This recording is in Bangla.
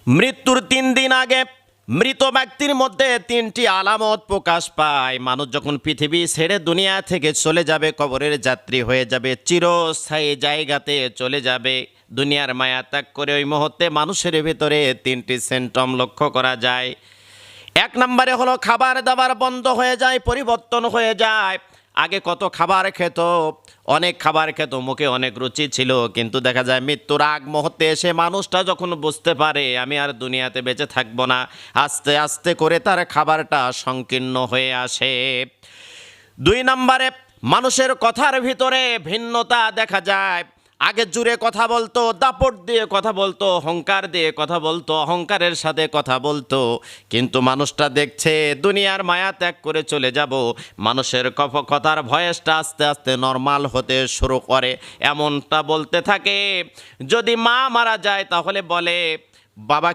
মৃত্যুর 3 দিন আগে মৃত ব্যক্তির মধ্যে 3টি আলামত প্রকাশ পায়। মানুষ যখন পৃথিবী ছেড়ে দুনিয়া থেকে চলে যাবে, কবরের যাত্রী হয়ে যাবে, চিরস্থায়ী জায়গাতে চলে যাবে, দুনিয়ার মায়া ত্যাগ করে ওই মুহূর্তে মানুষের ভিতরে 3টি সিমটম লক্ষ্য করা যায়। 1 নম্বরে হলো খাবার দাবার বন্ধ হয়ে যায়, পরিবর্তন হয়ে যায়। আগে কত খাবার খেত, অনেক খাবার খেত, মুখে অনেক রুচি ছিল, কিন্তু দেখা যায় মৃত্যুর আগ মুহূর্তে এসে মানুষটা যখন বুঝতে পারে আমি আর দুনিয়াতে বেঁচে থাকবো না, আস্তে আস্তে করে তার খাবারটা সংকীর্ণ হয়ে আসে। 2 নম্বরে মানুষের কথার ভিতরে ভিন্নতা দেখা যায়। আগে জুড়ে কথা বলতো, দাপট দিয়ে কথা বলতো, অহংকার দিয়ে কথা বলতো, অহংকারের সাথে কথা বলতো, কিন্তু মানুষটা দেখছে দুনিয়ার মায়া ত্যাগ করে চলে যাব, মানুষের কথার ভয়েসটা আস্তে আস্তে নর্মাল হতে শুরু করে। এমনটা বলতে থাকে, যদি মা মারা যায় তাহলে বলে বাবা